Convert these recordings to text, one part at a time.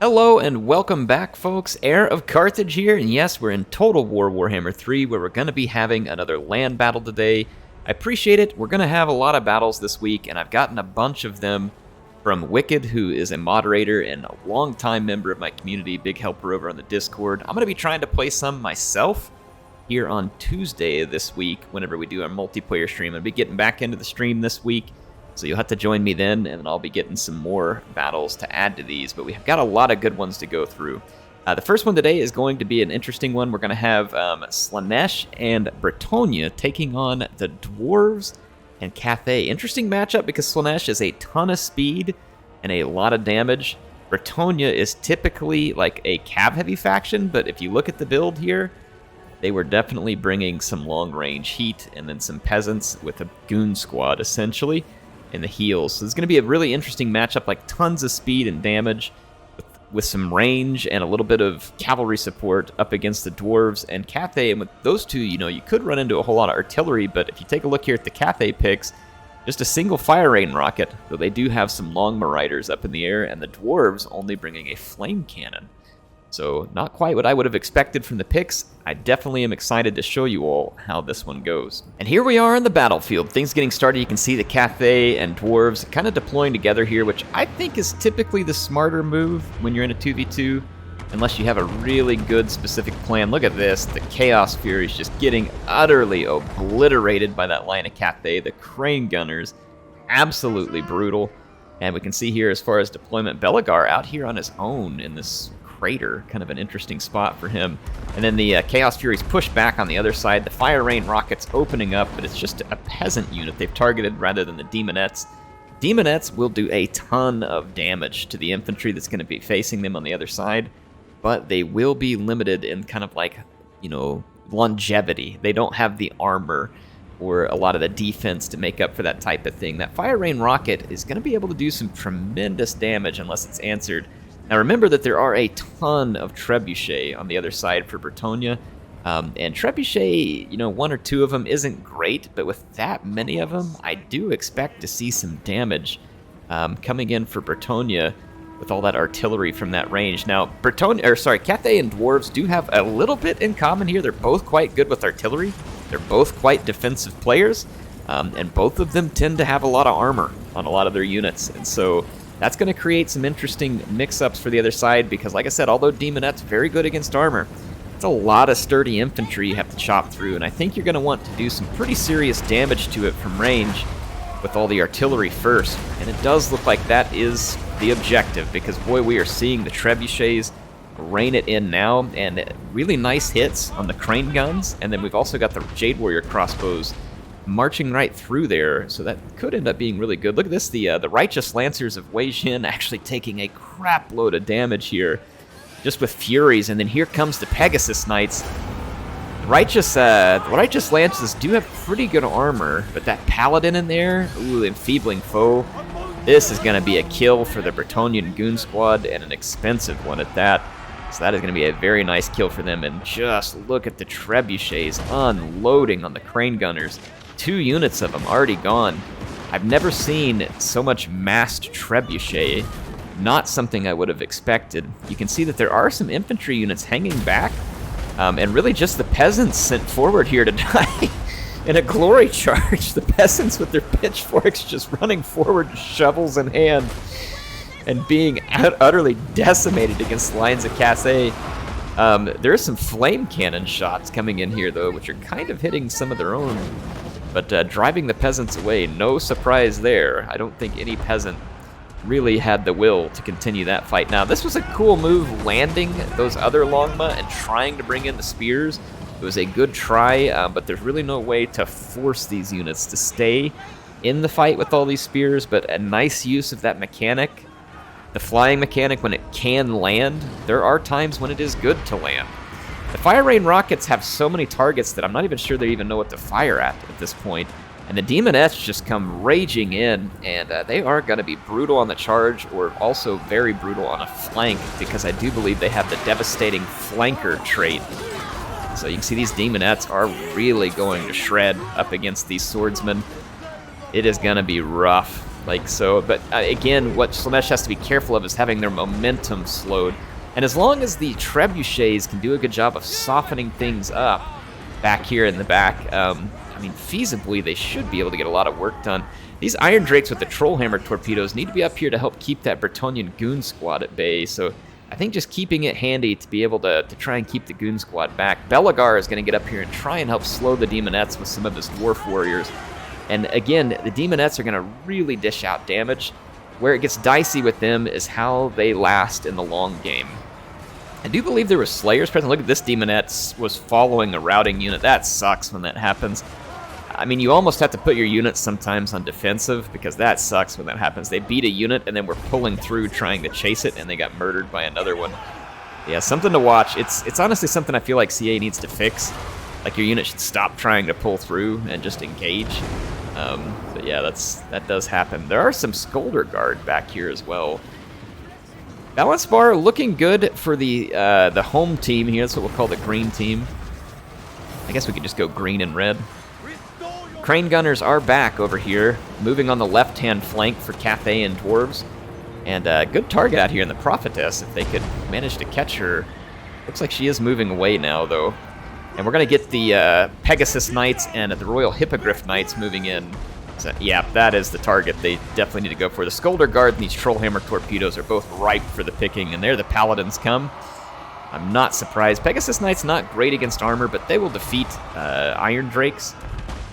Hello and welcome back, folks. HeirofCarthage here, and yes, we're in Total War Warhammer 3, where we're going to be having another land battle today. I appreciate it. We're going to have a lot of battles this week, and I've gotten a bunch of them from Wicked, who is a moderator and a longtime member of my community, big helper over on the Discord. I'm going to be trying to play some myself here on Tuesday this week, whenever we do our multiplayer stream. I'll be getting back into the stream this week, so you'll have to join me then, and I'll be getting some more battles to add to these, but we've got a lot of good ones to go through. The first one today is going to be an interesting one. We're going to have Slaanesh and Bretonnia taking on the Dwarves and Cathay. Interesting matchup because Slaanesh is a ton of speed and a lot of damage. Bretonnia is typically like a cav-heavy faction, but if you look at the build here, they were definitely bringing some long-range heat and then some peasants with a goon squad, essentially, in the heels. So it's going to be a really interesting matchup, like tons of speed and damage with some range and a little bit of cavalry support up against the Dwarves and Cathay. And with those two, you know, you could run into a whole lot of artillery, but if you take a look here at the Cathay picks, just a single fire rain rocket, though they do have some long Marauders up in the air, and the Dwarves only bringing a flame cannon. So not quite what I would have expected from the picks. I definitely am excited to show you all how this one goes. And here we are on the battlefield. Things getting started. You can see the Cathay and Dwarves kind of deploying together here, which I think is typically the smarter move when you're in a 2v2, unless you have a really good specific plan. Look at this. The Chaos Furies just getting utterly obliterated by that line of Cathay. The Crane Gunners, absolutely brutal. And we can see here as far as deployment, Belagar out here on his own in this crater, kind of an interesting spot for him. And then the Chaos Furies push back on the other side. The Fire Rain rockets opening up, but it's just a peasant unit they've targeted rather than the Demonettes. Demonettes will do a ton of damage to the infantry that's going to be facing them on the other side, but they will be limited in kind of like, you know, longevity. They don't have the armor or a lot of the defense to make up for that type of thing. That Fire Rain rocket is going to be able to do some tremendous damage unless it's answered. Now remember that there are a ton of trebuchets on the other side for Bretonnia, and trebuchet, you know, one or two of them isn't great, but with that many of them, I do expect to see some damage coming in for Bretonnia with all that artillery from that range. Now, Cathay and Dwarves do have a little bit in common here. They're both quite good with artillery. They're both quite defensive players, and both of them tend to have a lot of armor on a lot of their units, and so that's going to create some interesting mix-ups for the other side because, like I said, although Demonette's very good against armor, it's a lot of sturdy infantry you have to chop through, and I think you're going to want to do some pretty serious damage to it from range with all the artillery first, and it does look like that is the objective because, boy, we are seeing the trebuchets rein it in now, and really nice hits on the crane guns, and then we've also got the Jade Warrior crossbows marching right through there, so that could end up being really good. Look at this, the Righteous Lancers of Wei Jin actually taking a crap load of damage here, just with Furies, and then here comes the Pegasus Knights. The Righteous Lancers do have pretty good armor, but that Paladin in there, ooh, enfeebling foe, this is going to be a kill for the Bretonnian Goon Squad, and an expensive one at that. So that is going to be a very nice kill for them, and just look at the trebuchets unloading on the Crane Gunners. 2 units of them already gone. I've never seen so much massed trebuchet. Not something I would have expected. You can see that there are some infantry units hanging back, and really just the peasants sent forward here to die in a glory charge. The peasants with their pitchforks just running forward, shovels in hand, and being utterly decimated against the lines of Cathay. There are some flame cannon shots coming in here, though, which are kind of hitting some of their own. But driving the peasants away, no surprise there. I don't think any peasant really had the will to continue that fight. Now, this was a cool move, landing those other Longma and trying to bring in the spears. It was a good try, but there's really no way to force these units to stay in the fight with all these spears, but a nice use of that mechanic. The flying mechanic, when it can land, there are times when it is good to land. The Fire Rain rockets have so many targets that I'm not even sure they even know what to fire at this point. And the Demonettes just come raging in, and they are going to be brutal on the charge, or also very brutal on a flank, because I do believe they have the devastating flanker trait. So you can see these Demonettes are really going to shred up against these swordsmen. It is going to be rough. Like so, but again, what Slaanesh has to be careful of is having their momentum slowed. And as long as the trebuchets can do a good job of softening things up back here in the back, I mean, feasibly, they should be able to get a lot of work done. These Iron Drakes with the Trollhammer torpedoes need to be up here to help keep that Bretonnian Goon Squad at bay, so I think just keeping it handy to be able to try and keep the Goon Squad back. Belagar is going to get up here and try and help slow the Demonettes with some of his Dwarf Warriors. And again, the Demonettes are going to really dish out damage. Where it gets dicey with them is how they last in the long game. I do believe there were Slayers present. Look at this Demonette was following a routing unit. That sucks when that happens. I mean, you almost have to put your units sometimes on defensive because that sucks when that happens. They beat a unit and then were pulling through trying to chase it and they got murdered by another one. Yeah, something to watch. It's honestly something I feel like CA needs to fix. Like your unit should stop trying to pull through and just engage. But yeah, that does happen. There are some Skolder Guard back here as well. Balance bar looking good for the home team here. That's what we'll call the green team. I guess we could just go green and red. Crane Gunners are back over here, moving on the left-hand flank for Cathay and Dwarves. And good target out here in the Prophetess, if they could manage to catch her. Looks like she is moving away now, though. And we're going to get the Pegasus Knights and the Royal Hippogriff Knights moving in. So, yeah, that is the target they definitely need to go for. The Skolder Guard and these Trollhammer torpedoes are both ripe for the picking, and there the Paladins come. I'm not surprised. Pegasus Knights not great against armor, but they will defeat Iron Drakes.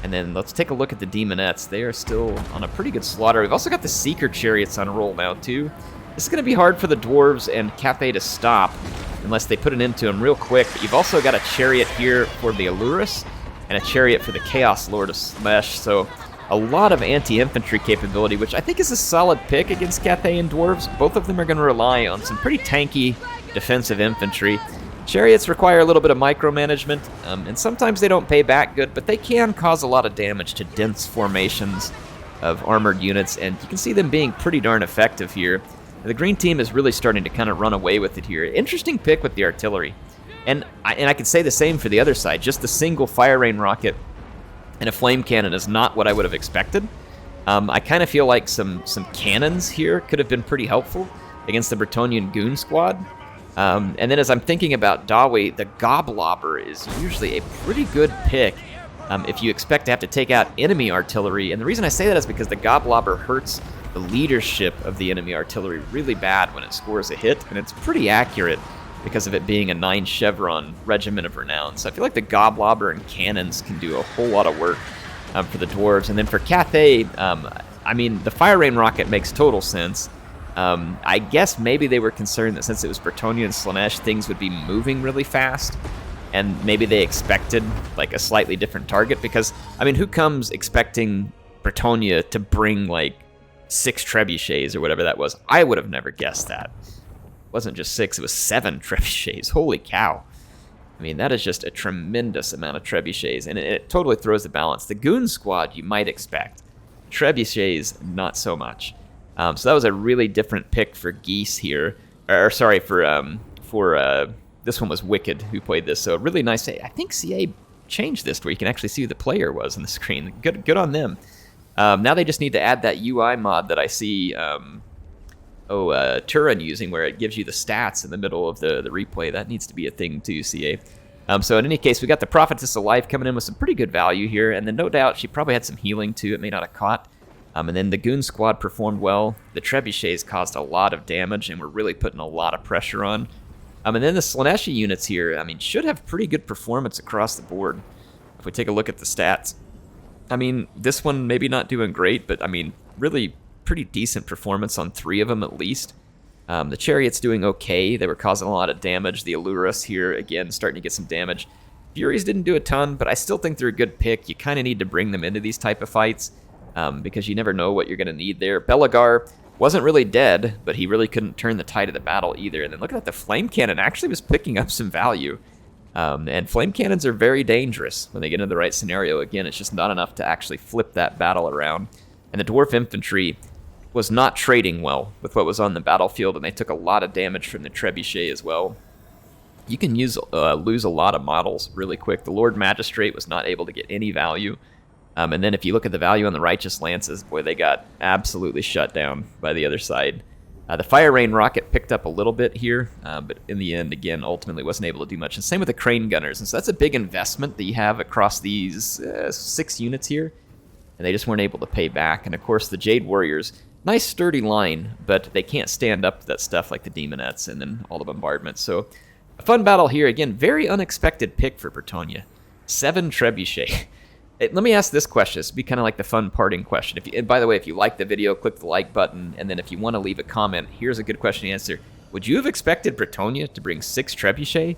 And then let's take a look at the Demonettes. They are still on a pretty good slaughter. We've also got the Seeker Chariots on roll now, too. This is going to be hard for the Dwarves and Cathay to stop unless they put it into them real quick. But you've also got a Chariot here for the Allurus and a Chariot for the Chaos Lord of Slaanesh. So a lot of anti-infantry capability, which I think is a solid pick against Cathay and Dwarves. Both of them are going to rely on some pretty tanky defensive infantry. Chariots require a little bit of micromanagement, and sometimes they don't pay back good, but they can cause a lot of damage to dense formations of armored units, and you can see them being pretty darn effective here. The green team is really starting to kind of run away with it here. Interesting pick with the artillery. And I could say the same for the other side. Just the single fire rain rocket and a flame cannon is not what I would have expected. I kind of feel like some cannons here could have been pretty helpful against the Bretonnian Goon Squad. And then as I'm thinking about Dawi, the Goblobber is usually a pretty good pick if you expect to have to take out enemy artillery. And the reason I say that is because the Goblobber hurts the leadership of the enemy artillery really bad when it scores a hit, and it's pretty accurate because of it being a 9 chevron regiment of renown. So I feel like the Goblobber and cannons can do a whole lot of work for the Dwarves. And then for Cathay, I mean, the Fire Rain rocket makes total sense. I guess maybe they were concerned that since it was Bretonnia and Slaanesh, things would be moving really fast, and maybe they expected like a slightly different target, because, I mean, who comes expecting Bretonnia to bring like 6 trebuchets or whatever that was? I would have never guessed that. It wasn't just 6, it was 7 trebuchets. Holy cow. I mean, that is just a tremendous amount of trebuchets, and it totally throws the balance. The Goon Squad you might expect. Trebuchets, not so much. So that was a really different pick for Geese here. Or sorry, for this one was Wicked who played this. So really nice. I think CA changed this where you can actually see who the player was on the screen. Good on them. Now they just need to add that UI mod that I see Turin using, where it gives you the stats in the middle of the replay. That needs to be a thing too, CA. So in any case, we got the Prophetess Alive coming in with some pretty good value here, and then no doubt she probably had some healing too. It may not have caught. And then the Goon Squad performed well. The Trebuchets caused a lot of damage and were really putting a lot of pressure on. And then the Slaaneshi units here, I mean, should have pretty good performance across the board. If we take a look at the stats, I mean, this one maybe not doing great, but I mean, really pretty decent performance on 3 of them at least. The Chariot's doing okay. They were causing a lot of damage. The Allurus here, again, starting to get some damage. Furies didn't do a ton, but I still think they're a good pick. You kind of need to bring them into these type of fights. Because you never know what you're going to need there. Belagar wasn't really dead, but he really couldn't turn the tide of the battle either. And then look at that, the Flame Cannon actually was picking up some value. And Flame Cannons are very dangerous when they get into the right scenario. Again, it's just not enough to actually flip that battle around. And the Dwarf Infantry was not trading well with what was on the battlefield, and they took a lot of damage from the Trebuchet as well. You can lose a lot of models really quick. The Lord Magistrate was not able to get any value. And then if you look at the value on the Righteous Lances, boy, they got absolutely shut down by the other side. The Fire Rain Rocket picked up a little bit here, but in the end, again, ultimately wasn't able to do much. And same with the Crane Gunners. And so that's a big investment that you have across these 6 units here. And they just weren't able to pay back. And of course, the Jade Warriors, nice sturdy line, but they can't stand up to that stuff like the Demonettes and then all the bombardments. So a fun battle here. Again, very unexpected pick for Bretonnia. 7 Trebuchet. Let me ask this question. This would be kind of like the fun parting question. And by the way, if you like the video, click the like button. And then if you want to leave a comment, here's a good question to answer. Would you have expected Bretonnia to bring 6 Trebuchet?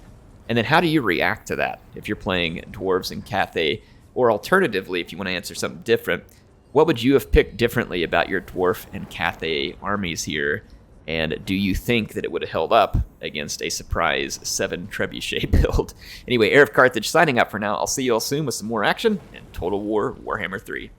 And then how do you react to that if you're playing Dwarves and Cathay? Or alternatively, if you want to answer something different, what would you have picked differently about your Dwarf and Cathay armies here? And do you think that it would have held up against a surprise 7 Trebuchet build? Anyway, HeirofCarthage signing up for now. I'll see you all soon with some more action in Total War Warhammer 3.